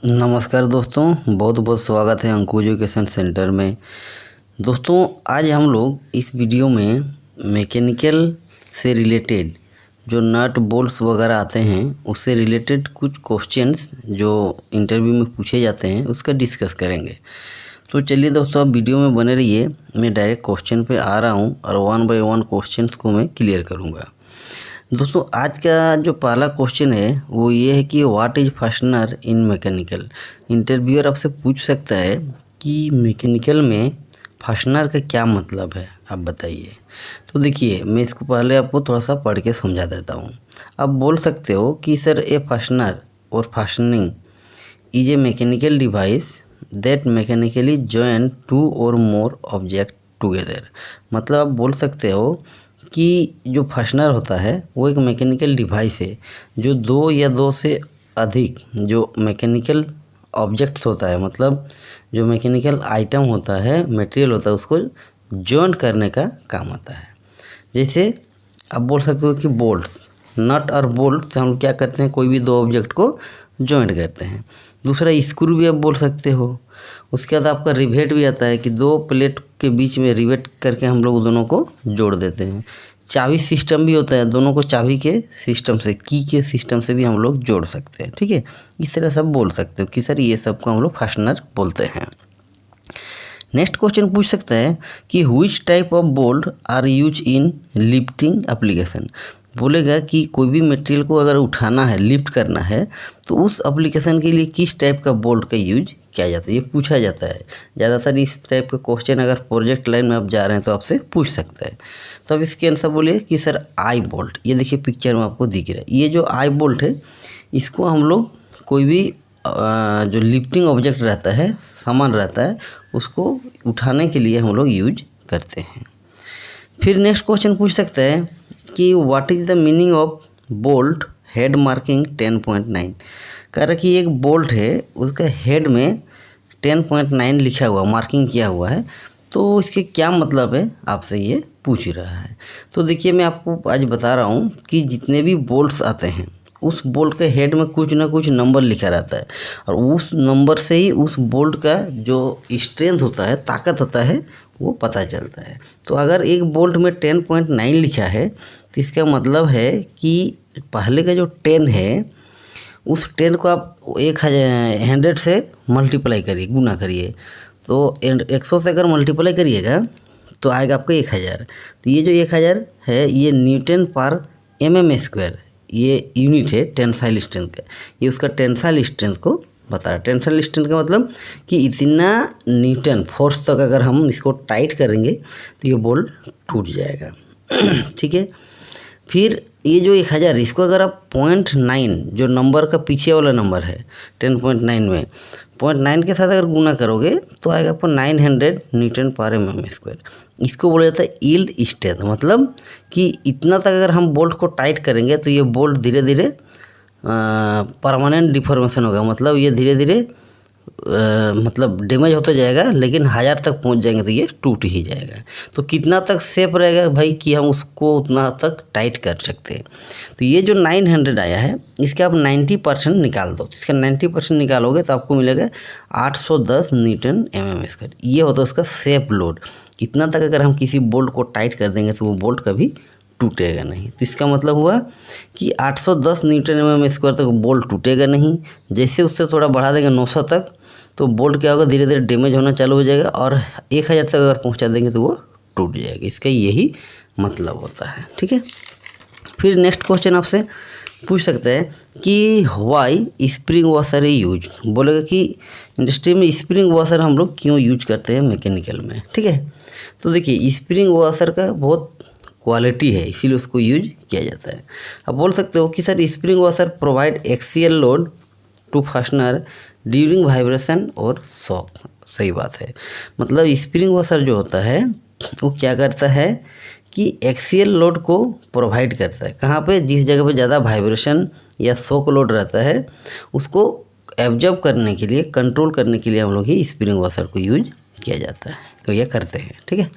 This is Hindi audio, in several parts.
नमस्कार दोस्तों, बहुत बहुत स्वागत है अंकु एजुकेशन सेंटर में। दोस्तों, आज हम लोग इस वीडियो में मैकेनिकल से रिलेटेड जो नट बोल्ट्स वगैरह आते हैं उससे रिलेटेड कुछ क्वेश्चंस जो इंटरव्यू में पूछे जाते हैं उसका डिस्कस करेंगे। तो चलिए दोस्तों, आप वीडियो में बने रहिए। मैं डायरेक्ट क्वेश्चन पे आ रहा हूँ और वन बाय वन क्वेश्चंस को मैं क्लियर करूँगा। दोस्तों, आज का जो पहला क्वेश्चन है वो ये है कि what is fastener in mechanical. Interviewer आपसे पूछ सकता है कि मैकेनिकल में फास्टनर का क्या मतलब है, आप बताइए। तो देखिए, मैं इसको पहले आपको थोड़ा सा पढ़ के समझा देता हूँ। आप बोल सकते हो कि sir a fastener or fastening is a mechanical device that mechanically join two or more object together. मतलब आप बोल सकते हो कि जो फास्टनर होता है वो एक मैकेनिकल डिवाइस है जो दो या दो से अधिक जो मैकेनिकल ऑब्जेक्ट्स होता है, मतलब जो मैकेनिकल आइटम होता है, मटेरियल होता है, उसको जॉइंट करने का काम आता है। जैसे आप बोल सकते हो कि बोल्ट्स, नट और बोल्ट से हम क्या करते हैं, कोई भी दो ऑब्जेक्ट को जॉइंट करते हैं। दूसरा स्क्रू भी आप बोल सकते हो। उसके बाद आपका रिवेट भी आता है कि दो प्लेट के बीच में रिवेट करके हम लोग दोनों को जोड़ देते हैं। चाबी सिस्टम भी होता है, दोनों को चाबी के सिस्टम से, की के सिस्टम से भी हम लोग जोड़ सकते हैं। ठीक है, इस तरह सब बोल सकते हो कि सर ये सब को हम लोग फास्टनर बोलते हैं। नेक्स्ट क्वेश्चन पूछ सकता है कि which type of bolt are use in lifting application. बोलेगा कि कोई भी मटेरियल को अगर उठाना है, लिफ्ट करना है, तो उस एप्लीकेशन के लिए किस टाइप का बोल्ट का यूज किया जाता है, ये पूछा जाता है। ज़्यादातर इस टाइप का क्वेश्चन अगर प्रोजेक्ट लाइन में आप जा रहे हैं तो आपसे पूछ सकता है। तो अब इसके आंसर बोलिए कि सर आई बोल्ट। ये देखिए पिक्चर में आपको दिख रहा है, ये जो आई बोल्ट है इसको हम लोग कोई भी जो लिफ्टिंग ऑब्जेक्ट रहता है, सामान रहता है, उसको उठाने के लिए हम लोग यूज करते हैं। फिर नेक्स्ट क्वेश्चन पूछ सकते हैं कि what is the meaning of bolt head marking 10.9। कह रहा कि एक बोल्ट है, उसका हेड में 10.9 लिखा हुआ, मार्किंग किया हुआ है, तो इसके क्या मतलब है, आपसे ये पूछ रहा है। तो देखिए, मैं आपको आज बता रहा हूँ कि जितने भी बोल्ट्स आते हैं उस बोल्ट के हेड में कुछ ना कुछ नंबर लिखा रहता है और उस नंबर से ही उस बोल्ट का जो स्ट्रेंथ होता है, ताकत होता है, वो पता चलता है। तो अगर एक बोल्ट में 10.9 लिखा है तो इसका मतलब है कि पहले का जो 10 है उस 10 को आप 100 से मल्टीप्लाई करिए, गुना करिए। तो 100 से अगर मल्टीप्लाई करिएगा तो आएगा आपको 1000। तो ये जो 1000 है ये न्यूटन पर mm², ये यूनिट है टेंसाइल स्ट्रेंथ का। ये उसका टेंसाइल स्ट्रेंथ को बता रहा है। टेंसाइल स्ट्रेंथ का मतलब कि इतना न्यूटन फोर्स तक अगर हम इसको टाइट करेंगे तो ये बोल्ट टूट जाएगा। ठीक है, फिर ये जो 1000, इसको अगर आप 0.9 जो नंबर का पीछे वाला नंबर है 10.9 में 0.9 के साथ अगर गुना करोगे तो आएगा आपको 900 न्यूटन पर mm²। इसको बोला जाता है यील्ड स्ट्रेंथ, मतलब कि इतना तक अगर हम बोल्ट को टाइट करेंगे तो ये बोल्ट धीरे धीरे परमानेंट डिफॉर्मेशन होगा, मतलब ये धीरे धीरे मतलब डैमेज होता जाएगा, लेकिन 1000 तक पहुंच जाएंगे तो ये टूट ही जाएगा। तो कितना तक सेफ रहेगा भाई कि हम उसको उतना तक टाइट कर सकते हैं। तो ये जो 900 आया है इसका आप 90% निकाल दो। इसका 90% निकालोगे तो आपको मिलेगा 810 न्यूटन mm²। ये होता है उसका सेफ लोड। इतना तक अगर हम किसी बोल्ट को टाइट कर देंगे तो वो बोल्ट कभी टूटेगा नहीं। तो इसका मतलब हुआ कि 810 न्यूटन mm² तक बोल्ट टूटेगा नहीं। जैसे उससे थोड़ा बढ़ा देंगे 900 तक तो बोल्ट क्या होगा, धीरे धीरे डैमेज होना चालू हो जाएगा और 1000 तक अगर पहुंचा देंगे तो वो टूट जाएगा। इसका यही मतलब होता है। ठीक है, फिर नेक्स्ट क्वेश्चन आपसे पूछ सकते हैं कि वाई स्प्रिंग वॉशर यूज। बोलेगा कि इंडस्ट्री में स्प्रिंग वॉशर हम लोग क्यों यूज करते हैं मैकेनिकल में। ठीक है, तो देखिए स्प्रिंग वॉशर का बहुत क्वालिटी है, इसीलिए उसको यूज किया जाता है। अब बोल सकते हो कि sir spring washer provide axial load to fastener during vibration और शॉक। सही बात है, मतलब स्प्रिंग वॉशर जो होता है वो क्या करता है कि एक्सियल लोड को प्रोवाइड करता है। कहाँ पे, जिस जगह पे ज़्यादा वाइब्रेशन या शॉक लोड रहता है उसको एब्जॉर्ब करने के लिए, कंट्रोल करने के लिए हम लोग ही स्प्रिंग वॉशर को यूज किया जाता है, तो ये करते हैं। ठीक है,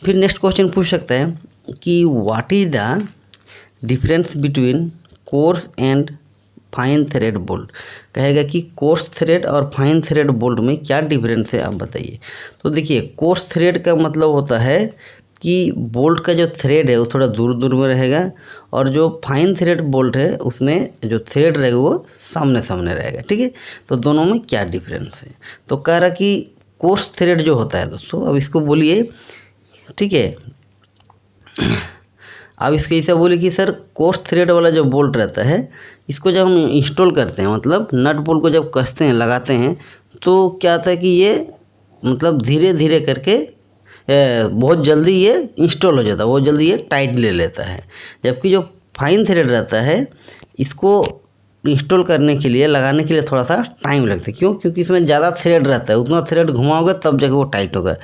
फिर नेक्स्ट क्वेश्चन पूछ सकते हैं कि what is the difference between course and fine thread bolt. कहेगा कि कोर्स थ्रेड और फाइन थ्रेड बोल्ट में क्या डिफरेंस है आप बताइए। तो देखिए कोर्स थ्रेड का मतलब होता है कि बोल्ट का जो थ्रेड है वो थोड़ा दूर दूर में रहेगा, और जो फाइन थ्रेड बोल्ट है उसमें जो थ्रेड रहेगा वो सामने सामने रहेगा। ठीक है, तो दोनों में क्या डिफरेंस है। तो कह रहा कि कोर्स थ्रेड जो होता है दोस्तों, अब इसको बोलिए, ठीक है, अब इसको ऐसा बोले कि सर कोर्स थ्रेड वाला जो बोल्ट रहता है इसको जब हम इंस्टॉल करते हैं, मतलब नट बोल्ट को जब कसते हैं लगाते हैं, तो क्या होता है कि ये मतलब धीरे धीरे करके बहुत जल्दी ये इंस्टॉल हो जाता है, बहुत जल्दी ये टाइट ले लेता है। जबकि जो फाइन थ्रेड रहता है इसको इंस्टॉल करने के लिए, लगाने के लिए थोड़ा सा टाइम लगता है। क्यों? क्योंकि इसमें ज़्यादा थ्रेड रहता है, उतना थ्रेड घुमाओगे तब जाके वो टाइट होगा,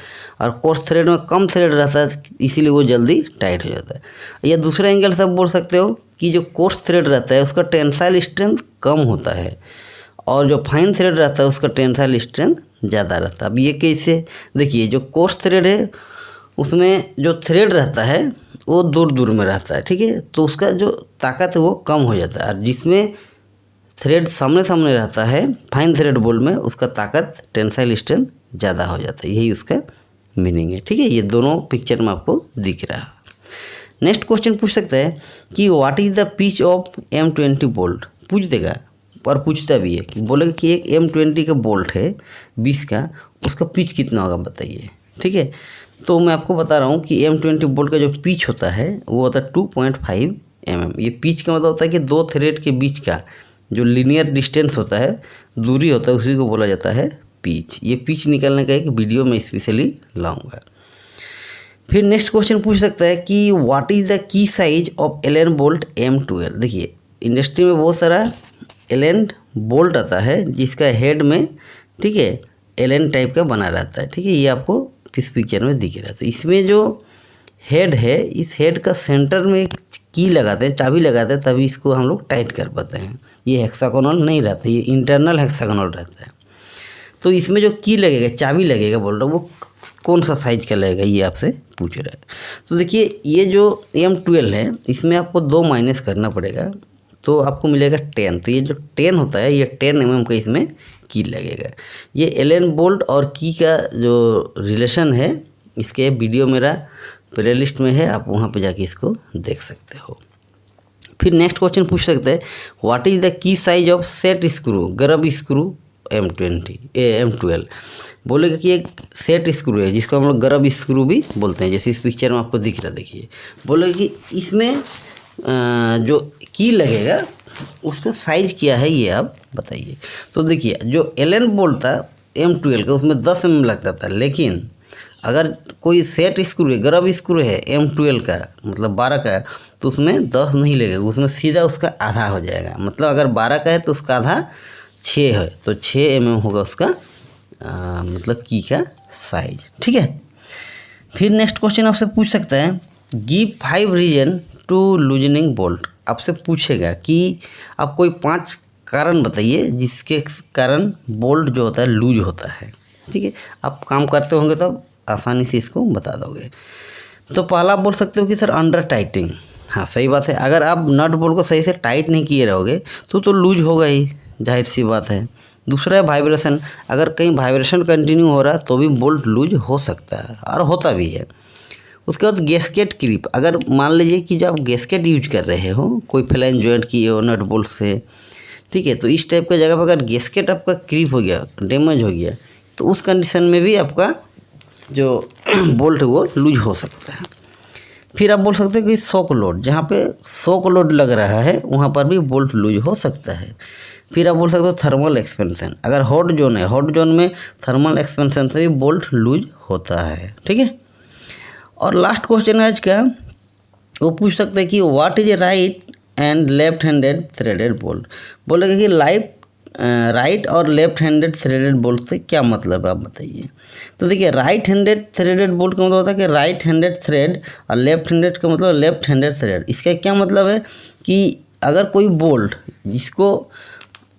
और कोर्स थ्रेड में कम थ्रेड रहता है इसीलिए वो जल्दी टाइट हो जाता है। या दूसरा एंगल से आप बोल सकते हो कि जो कोर्स थ्रेड रहता है उसका टेंसाइल स्ट्रेंथ कम होता है, और जो फाइन थ्रेड रहता है उसका टेंसाइल स्ट्रेंथ ज़्यादा रहता है। अब ये कैसे? देखिए जो कोर्स थ्रेड है उसमें जो थ्रेड रहता है वो दूर दूर में रहता है, ठीक है, तो उसका जो ताकत है वो कम हो जाता है, और जिसमें थ्रेड सामने सामने रहता है फाइन थ्रेड बोल्ट में उसका ताकत टेंसाइल स्ट्रेंथ ज़्यादा हो जाता है। यही उसका मीनिंग है। ठीक है, ये दोनों पिक्चर में आपको दिख रहा है। नेक्स्ट क्वेश्चन पूछ सकता है कि what is the pitch of M20 bolt. पूछ देगा और पूछता भी है कि बोलेगा कि एक M20 का बोल्ट है 20 का, उसका पिच कितना होगा बताइए। ठीक है, तो मैं आपको बता रहा हूँ कि M20 बोल्ट का जो पिच होता है वो होता है 2.5 mm। ये पिच का मतलब होता है कि दो थ्रेड के बीच का जो लीनियर डिस्टेंस होता है, दूरी होता है, उसी को बोला जाता है पिच। ये पिच निकालने का एक वीडियो मैं स्पेशली लाऊंगा। फिर नेक्स्ट क्वेश्चन पूछ सकता है कि what is the key size of Elon bolt M12। देखिए इंडस्ट्री में बहुत सारा एलन बोल्ट आता है जिसका हेड में, ठीक है, एलन टाइप का बना रहता है। ठीक है, ये आपको इस पिक्चर में दिख रहा है। तो इसमें जो हेड है, इस हेड का सेंटर में एक की लगाते हैं, चाबी लगाते हैं, तभी इसको हम लोग टाइट कर पाते हैं। ये हेक्सागोनल नहीं रहता, ये इंटरनल हेक्सागोनल रहता है। तो इसमें जो की लगेगा, चाबी लगेगा बोल रहा हूँ, वो कौन सा साइज का लगेगा ये आपसे पूछ रहा है। तो देखिए ये जो M12 है इसमें आपको 2 माइनस करना पड़ेगा, तो आपको मिलेगा 10। तो ये जो 10 होता है ये 10 mm का इसमें की लगेगा। ये एलन बोल्ट और की का जो रिलेशन है इसके वीडियो मेरा प्लेलिस्ट में है, आप वहाँ पे जाके इसको देख सकते हो। फिर नेक्स्ट क्वेश्चन पूछ सकते हैं what is the key size of set screw, grub screw M12। बोलेगा कि एक सेट स्क्रू है जिसको हम लोग गर्ब स्क्रू भी बोलते हैं, जैसे इस पिक्चर में आपको दिख रहा है। देखिए बोलेगा कि इसमें जो की लगेगा उसका साइज क्या है ये आप बताइए। तो देखिए जो एलन बोल्ट था M12 का उसमें 10 mm लगता था, लेकिन अगर कोई सेट स्क्रू है, गर्ब स्क्रू है M12 का मतलब 12 का, तो उसमें 10 नहीं लगेगा, उसमें सीधा उसका आधा हो जाएगा। मतलब अगर 12 का है तो उसका आधा 6 है, तो 6 mm होगा उसका मतलब की का साइज। ठीक है, फिर नेक्स्ट क्वेश्चन आपसे पूछ सकता है give 5 reason to loosening bolt. आपसे पूछेगा कि आप कोई 5 कारण बताइए जिसके कारण बोल्ट जो होता है लूज होता है। ठीक है, आप काम करते होंगे तो आसानी से इसको बता दोगे। तो पहला आप बोल सकते हो कि सर अंडर टाइटिंग। हाँ सही बात है, अगर आप नट बोल्ट को सही से टाइट नहीं किए रहोगे तो लूज होगा ही, जाहिर सी बात है। दूसरा है वाइब्रेशन, अगर कहीं वाइब्रेशन कंटिन्यू हो रहा है तो भी बोल्ट लूज हो सकता है और होता भी है। उसके बाद गैस्केट क्रीप, अगर मान लीजिए कि जब आप गैस्केट यूज कर रहे हो, कोई फ्लैंज जॉइंट किए हो नट बोल्ट से, ठीक है, तो इस टाइप का जगह पर अगर गैस्केट आपका क्रीप हो गया, डैमेज हो गया, तो उस कंडीशन में भी आपका जो बोल्ट है वो लूज हो सकता है। फिर आप बोल सकते हो कि शॉक लोड, जहाँ पे शॉक लोड लग रहा है वहाँ पर भी बोल्ट लूज हो सकता है। फिर आप बोल सकते हो थर्मल एक्सपेंशन, अगर हॉट जोन है, हॉट जोन में थर्मल एक्सपेंशन से भी बोल्ट लूज होता है। ठीक है, और लास्ट क्वेश्चन आज का वो पूछ सकते हैं कि what is a right and left handed threaded bolt. बोलेगा कि राइट और लेफ्ट हैंडेड थ्रेडेड बोल्ट से क्या मतलब है आप बताइए। तो देखिए राइट हैंडेड थ्रेडेड बोल्ट का मतलब होता है कि राइट हैंडेड थ्रेड, और लेफ्ट हैंडेड का मतलब लेफ्ट हैंडेड थ्रेड। इसका क्या मतलब है कि अगर कोई बोल्ट जिसको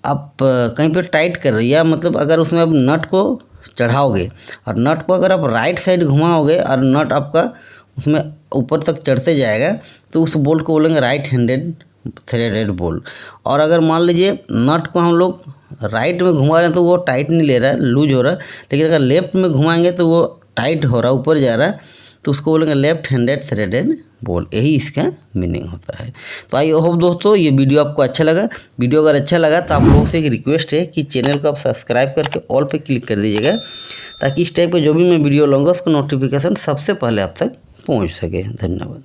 आप कहीं पे टाइट कर रहे, या मतलब अगर उसमें आप नट को चढ़ाओगे और नट को अगर आप राइट साइड घुमाओगे और नट आपका उसमें ऊपर तक चढ़ते जाएगा, तो उस बोल्ट को बोलेंगे राइट हैंडेड थ्रेडेड बोल। और अगर मान लीजिए नट को हम लोग राइट में घुमा रहे हैं तो वो टाइट नहीं ले रहा है, लूज हो रहा है, लेकिन अगर लेफ्ट में घुमाएंगे तो वो टाइट हो रहा है, ऊपर जा रहा है, तो उसको बोलेंगे लेफ्ट हैंडेड थ्रेडेड बोल। यही इसका मीनिंग होता है। तो आई होप दोस्तों ये वीडियो आपको अच्छा लगा। वीडियो अगर अच्छा लगा तो आप लोगों से एक रिक्वेस्ट है कि चैनल को आप सब्सक्राइब करके ऑल पे क्लिक कर दीजिएगा, ताकि इस टाइप का जो भी मैं वीडियो लाऊंगा उसका नोटिफिकेशन सबसे पहले आप तक पहुंच सके। धन्यवाद।